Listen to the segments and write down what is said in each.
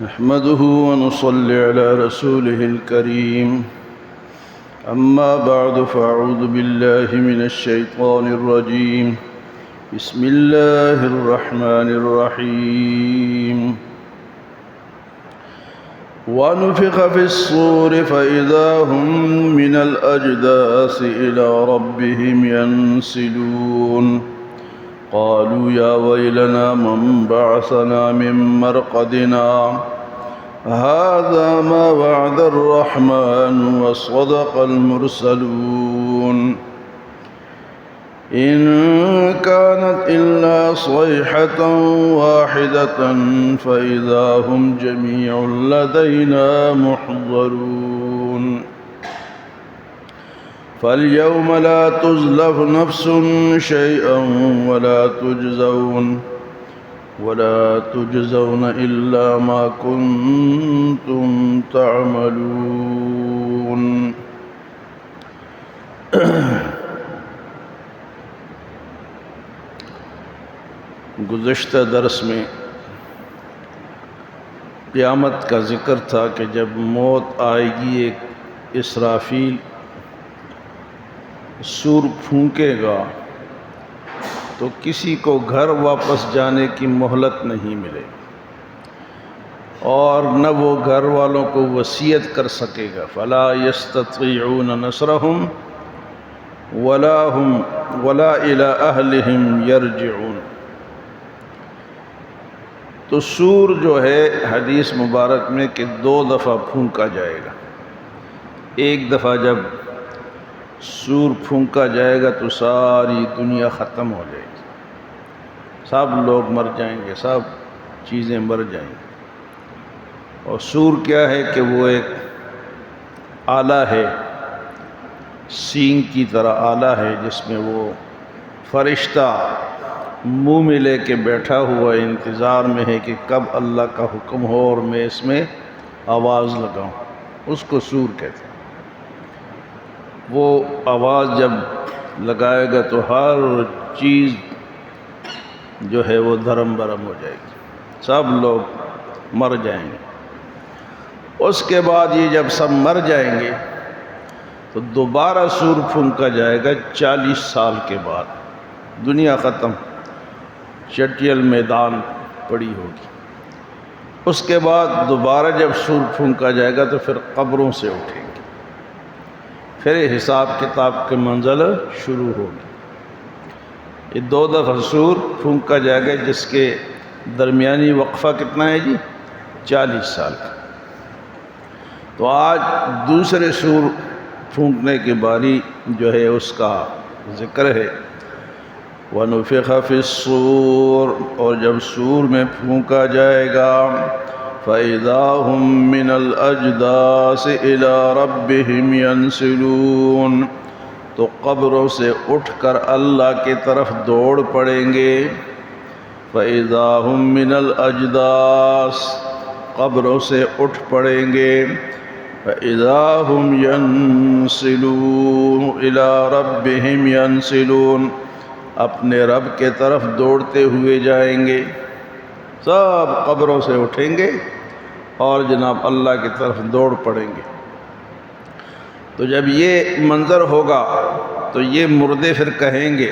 نحمده ونصلي على رسوله الكريم أما بعد فأعوذ بالله من الشيطان الرجيم بسم الله الرحمن الرحيم ونفخ في الصور فإذا هم من الأجداث إلى ربهم ينسلون قالوا يا ويلنا من بعثنا من مرقدنا هذا ما وعد الرحمن وصدق المرسلون إن كانت إلا صيحة واحدة فإذا هم جميع لدينا محضرون فاليوم لا تظلم نفس شيئا ولا تجزون إلا ما كنتم تعملون گزشتہ درس میں قیامت کا ذکر تھا کہ جب موت آئے گی ایک اسرافیل سور پھونکے گا تو کسی کو گھر واپس جانے کی مہلت نہیں ملے اور نہ وہ گھر والوں کو وصیت کر سکے گا فلا یستطیعون نصرہم ولا الی اہلہم یرجعون. تو سور جو ہے حدیث مبارک میں کہ 2 دفعہ پھونکا جائے گا. ایک دفعہ جب سور پھونکا جائے گا تو ساری دنیا ختم ہو جائے گی، سب لوگ مر جائیں گے، سب چیزیں مر جائیں گی. اور سور کیا ہے کہ وہ ایک آلہ ہے، سینگ کی طرح آلہ ہے جس میں وہ فرشتہ منہ میں لے کے بیٹھا ہوا انتظار میں ہے کہ کب اللہ کا حکم ہو اور میں اس میں آواز لگاؤں. اس کو سور کہتے ہیں. وہ آواز جب لگائے گا تو ہر چیز جو ہے وہ دھرم برم ہو جائے گی، سب لوگ مر جائیں گے. اس کے بعد یہ جب سب مر جائیں گے تو دوبارہ سور پھونکا جائے گا 40 سال کے بعد. دنیا ختم، چٹیل میدان پڑی ہوگی. اس کے بعد دوبارہ جب سور پھونکا جائے گا تو پھر قبروں سے اٹھیں گے، پھر حساب کتاب کے منزل شروع ہوگی. یہ 2 دفعہ سور پھونکا جائے گا جس کے درمیانی وقفہ کتنا ہے جی؟ 40 سال کا. تو آج دوسرے سور پھونکنے کی باری جو ہے اس کا ذکر ہے. وَنُفِخَ فِي الصُّورِ، اور جب سور میں پھونکا جائے گا فَإِذَا هُم مِّنَ الْأَجْدَاثِ إِلَىٰ رَبِّهِمْ يَنْسِلُونَ، تو قبروں سے اٹھ کر اللہ کی طرف دوڑ پڑیں گے. فَإِذَا هُم مِّنَ الْأَجْدَاثِ، قبروں سے اٹھ پڑیں گے. فَإِذَا هُمْ يَنْسِلُونَ إِلَىٰ رَبِّهِمْ يَنْسِلُونَ، اپنے رب کے طرف دوڑتے ہوئے جائیں گے. سب قبروں سے اٹھیں گے اور جناب اللہ کی طرف دوڑ پڑیں گے. تو جب یہ منظر ہوگا تو یہ مردے پھر کہیں گے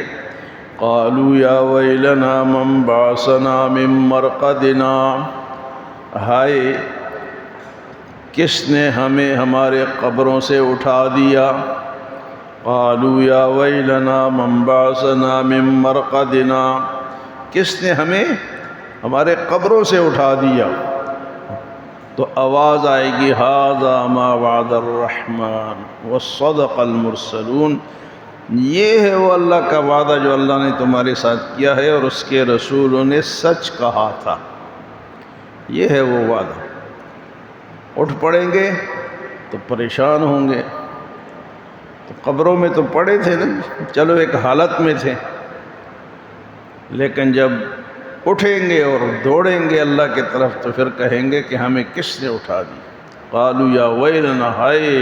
قالوا یا ویلنا من بعثنا من مرقدنا، ہائے کس نے ہمیں ہمارے قبروں سے اٹھا دیا. قالوا یا ویلنا من بعثنا من مرقدنا، کس نے ہمیں ہمارے قبروں سے اٹھا دیا. تو آواز آئے گی ھذا ما وعد الرحمن وصدق المرسلون، یہ ہے وہ اللہ کا وعدہ جو اللہ نے تمہارے ساتھ کیا ہے اور اس کے رسولوں نے سچ کہا تھا. یہ ہے وہ وعدہ. اٹھ پڑیں گے تو پریشان ہوں گے. تو قبروں میں تو پڑے تھے نا، چلو ایک حالت میں تھے، لیکن جب اٹھیں گے اور دوڑیں گے اللہ کی طرف تو پھر کہیں گے کہ ہمیں کس نے اٹھا دی. قالوا یا ویلنا، ہائے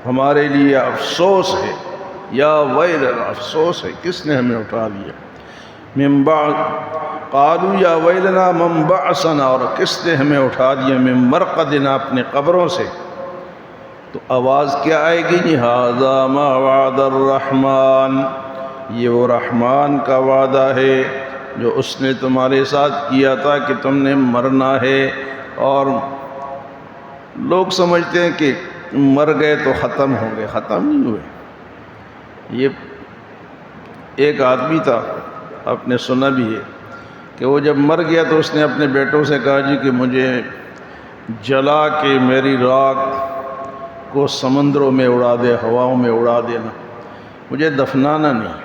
ہمارے لیے افسوس ہے، یا ویلنا افسوس ہے، کس نے ہمیں اٹھا دیا. من بعد قالوا یا ویلنا من بعثنا، اور کس نے ہمیں اٹھا دیا من مرقدنا، اپنے قبروں سے. تو آواز کیا آئے گی؟ ھذا ما وعد الرحمن، یہ وہ رحمان کا وعدہ ہے جو اس نے تمہارے ساتھ کیا تھا کہ تم نے مرنا ہے. اور لوگ سمجھتے ہیں کہ مر گئے تو ختم ہو گئے، ختم نہیں ہوئے. یہ ایک آدمی تھا، آپ نے سنا بھی ہے کہ وہ جب مر گیا تو اس نے اپنے بیٹوں سے کہا جی کہ مجھے جلا کے میری راکھ کو سمندروں میں اڑا دے، ہواؤں میں اڑا دینا، مجھے دفنانا نہیں.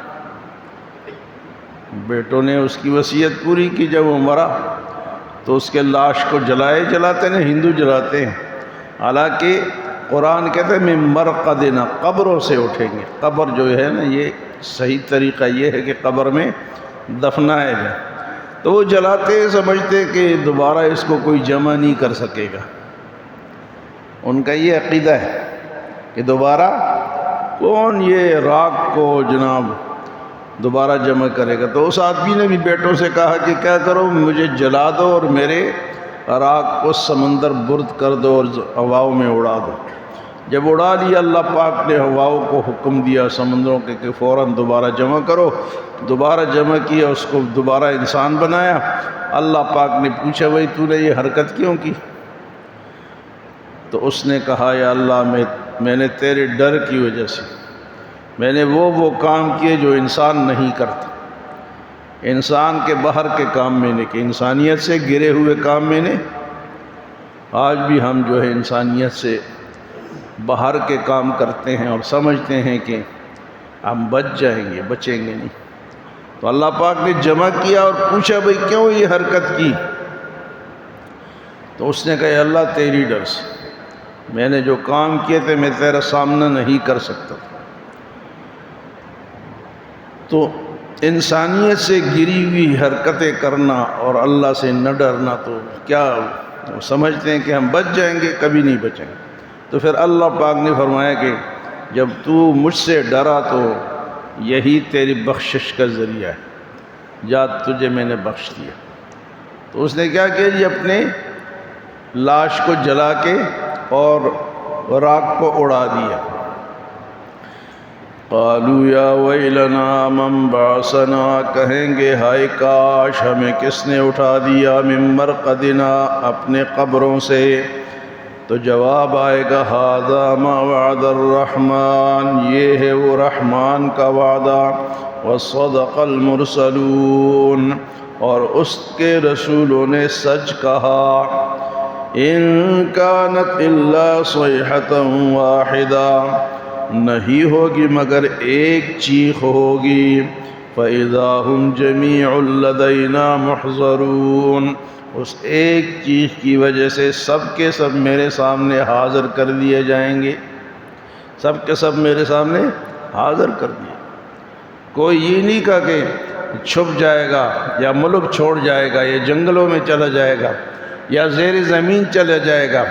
بیٹوں نے اس کی وصیت پوری کی. جب وہ مرا تو اس کے لاش کو جلاتے ہیں، ہندو جلاتے ہیں، حالانکہ قرآن کہتے ہیں من مرقدنا، قبروں سے اٹھیں گے. قبر جو ہے نا، یہ صحیح طریقہ یہ ہے کہ قبر میں دفنائے جائے. تو وہ جلاتے سمجھتے کہ دوبارہ اس کو کوئی جمع نہیں کر سکے گا. ان کا یہ عقیدہ ہے کہ دوبارہ کون یہ راکھ کو جناب دوبارہ جمع کرے گا. تو اس آدمی نے بھی بیٹوں سے کہا کہ کیا کرو، مجھے جلا دو اور میرے راکھ کو سمندر برد کر دو اور ہواؤں میں اڑا دو. جب اڑا لیا، اللہ پاک نے ہواؤں کو حکم دیا سمندروں کے کہ فوراً دوبارہ جمع کرو. دوبارہ جمع کیا، اس کو دوبارہ انسان بنایا. اللہ پاک نے پوچھا بھائی تو نے یہ حرکت کیوں کی؟ تو اس نے کہا یا اللہ میں نے تیرے ڈر کی وجہ سے میں نے وہ کام کیے جو انسان نہیں کرتا. انسان کے باہر کے کام میں نے کہ انسانیت سے گرے ہوئے کام میں نے. آج بھی ہم جو ہے انسانیت سے باہر کے کام کرتے ہیں اور سمجھتے ہیں کہ ہم بچ جائیں گے، بچیں گے نہیں. تو اللہ پاک نے جمع کیا اور پوچھا بھئی کیوں یہ حرکت کی؟ تو اس نے کہا یا اللہ تیری ڈر سے میں نے جو کام کیے تھے میں تیرا سامنا نہیں کر سکتا. تو انسانیت سے گری ہوئی حرکتیں کرنا اور اللہ سے نہ ڈرنا، تو کیا وہ سمجھتے ہیں کہ ہم بچ جائیں گے؟ کبھی نہیں بچیں گے. تو پھر اللہ پاک نے فرمایا کہ جب تو مجھ سے ڈرا تو یہی تیری بخشش کا ذریعہ ہے، جا تجھے میں نے بخش دیا. تو اس نے کیا کیا جی؟ اپنے لاش کو جلا کے اور راکھ کو اڑا دیا. قالوا یا ویلنا من بعثنا، کہیں گے ہائے کاش ہمیں کس نے اٹھا دیا من مرقدنا، اپنے قبروں سے. تو جواب آئے گا ھذا ما وعد الرحمن، یہ ہے وہ رحمان کا وعدہ. وصدق المرسلون، اور اس کے رسولوں نے سچ کہا. ان کانت الا صیحۃ واحدہ، نہیں ہوگی مگر ایک چیخ ہوگی. فَإِذَا هُمْ جَمِيعٌ لَدَيْنَا مُحْضَرُونَ، اس ایک چیخ کی وجہ سے سب کے سب میرے سامنے حاضر کر دیے جائیں گے. سب کے سب میرے سامنے حاضر کر دیے. کوئی یہ نہیں کہا کہ چھپ جائے گا یا ملک چھوڑ جائے گا یا جنگلوں میں چلا جائے گا یا زیر زمین چلا جائے گا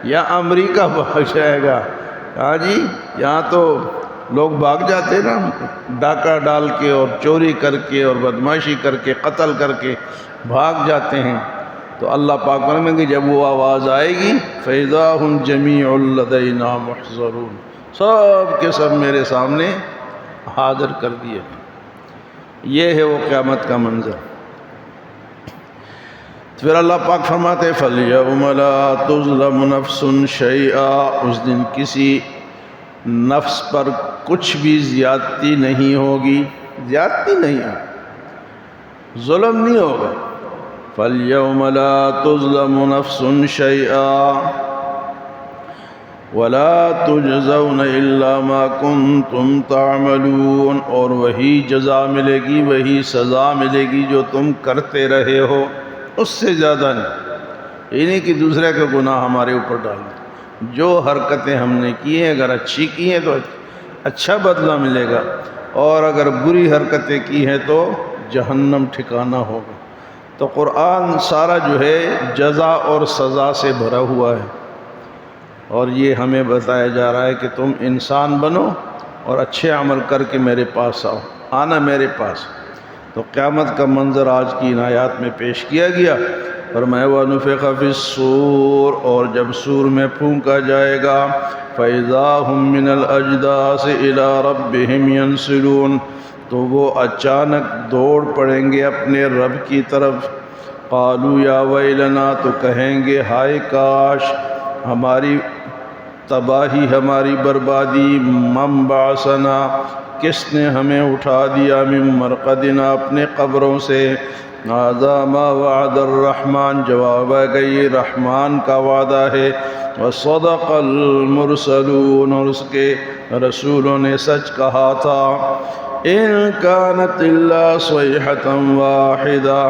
یا امریکہ بھاگ جائے گا. ہاں جی، یہاں تو لوگ بھاگ جاتے نا، ڈاکہ ڈال کے اور چوری کر کے اور بدمعاشی کر کے قتل کر کے بھاگ جاتے ہیں. تو اللہ پاک فرمائیں گے جب وہ آواز آئے گی فَإِذَا هُمْ جَمِيعٌ لَدَيْنَا مُحْضَرُونَ، سب کے سب میرے سامنے حاضر کر دیے. یہ ہے وہ قیامت کا منظر. پھر اللہ پاک فرماتے فَالْيَوْمَ لَا تُظْلَمُ نَفْسٌ شَيْئًا، اس دن کسی نفس پر کچھ بھی زیادتی نہیں ہوگی. زیادتی نہیں ہوگی، ظلم نہیں ہوگا. فَالْيَوْمَ لَا تُظْلَمُ نَفْسٌ شَيْئًا وَلَا تُجْزَوْنَ إِلَّا مَا كُنْتُمْ تَعْمَلُونَ، اور وہی جزا ملے گی، وہی سزا ملے گی جو تم کرتے رہے ہو، اس سے زیادہ نہیں. یہ نہیں کہ دوسرے کا گناہ ہمارے اوپر ڈالیں. جو حرکتیں ہم نے کی ہیں اگر اچھی کی ہیں تو اچھا بدلہ ملے گا، اور اگر بری حرکتیں کی ہیں تو جہنم ٹھکانہ ہوگا. تو قرآن سارا جو ہے جزا اور سزا سے بھرا ہوا ہے، اور یہ ہمیں بتایا جا رہا ہے کہ تم انسان بنو اور اچھے عمل کر کے میرے پاس آؤ. آنا میرے پاس. تو قیامت کا منظر آج کی ان آیات میں پیش کیا گیا۔ فرمایا وَنُفِخَ فِي الصُّورِ، اور جب سور میں پھونکا جائے گا فَإِذَا هُم مِّنَ الْأَجْدَاثِ إِلَىٰ رَبِّهِمْ يَنْسِلُونَ، تو وہ اچانک دوڑ پڑیں گے اپنے رب کی طرف۔ قالوا یا ویلنا، تو کہیں گے ہائے کاش، ہماری تباہی، ہماری بربادی، من بعثنا، کس نے ہمیں اٹھا دیا، من مرقدنا، اپنے قبروں سے، ھذا ما وعد الرحمن، جواب ہے کہ یہ رحمان کا وعدہ ہے، وصدق المرسلون، اور اس کے رسولوں نے سچ کہا تھا۔ ان کانت الا صیحۃ واحدہ،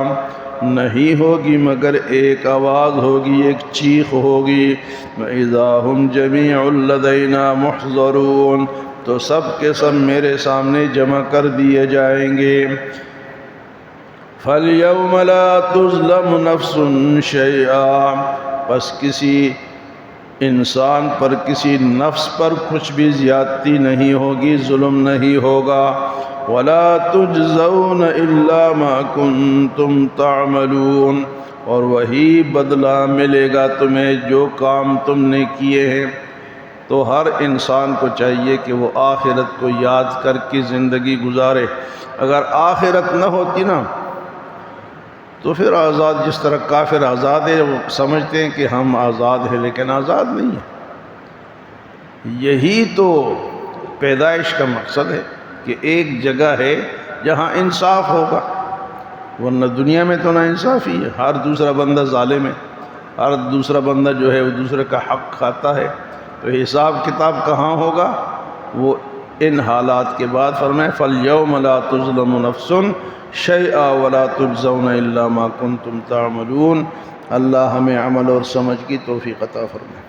نہیں ہوگی مگر ایک آواز ہوگی، ایک چیخ ہوگی، وَإِذَا هُمْ جَمِيعٌ لَدَيْنَا مُحْضَرُونَ، تو سب کے سب میرے سامنے جمع کر دیے جائیں گے۔ فَالْيَوْمَ لَا تُظْلَمُ نَفْسٌ شَيْئًا، پس کسی انسان پر، کسی نفس پر کچھ بھی زیادتی نہیں ہوگی، ظلم نہیں ہوگا۔ وَلَا تُجْزَوْنَ إِلَّا مَا كُنتُمْ تَعْمَلُونَ، اور وہی بدلہ ملے گا تمہیں جو کام تم نے کیے ہیں۔ تو ہر انسان کو چاہیے کہ وہ آخرت کو یاد کر کے زندگی گزارے۔ اگر آخرت نہ ہوتی نا تو پھر آزاد، جس طرح کافر آزاد ہے، وہ سمجھتے ہیں کہ ہم آزاد ہیں، لیکن آزاد نہیں ہے۔ یہی تو پیدائش کا مقصد ہے کہ ایک جگہ ہے جہاں انصاف ہوگا، ورنہ دنیا میں تو نا انصافی ہے، ہر دوسرا بندہ ظالم ہے، ہر دوسرا بندہ جو ہے وہ دوسرے کا حق کھاتا ہے، تو حساب کتاب کہاں ہوگا؟ وہ ان حالات کے بعد فرمائے فَالْيَوْمَ لَا تُظْلَمُ نَفْسٌ شَيْئًا وَلَا تُجْزَوْنَ إِلَّا مَا كُنتُمْ تَعْمَلُونَ۔ اللہ ہمیں عمل اور سمجھ کی توفیق عطا فرمائے۔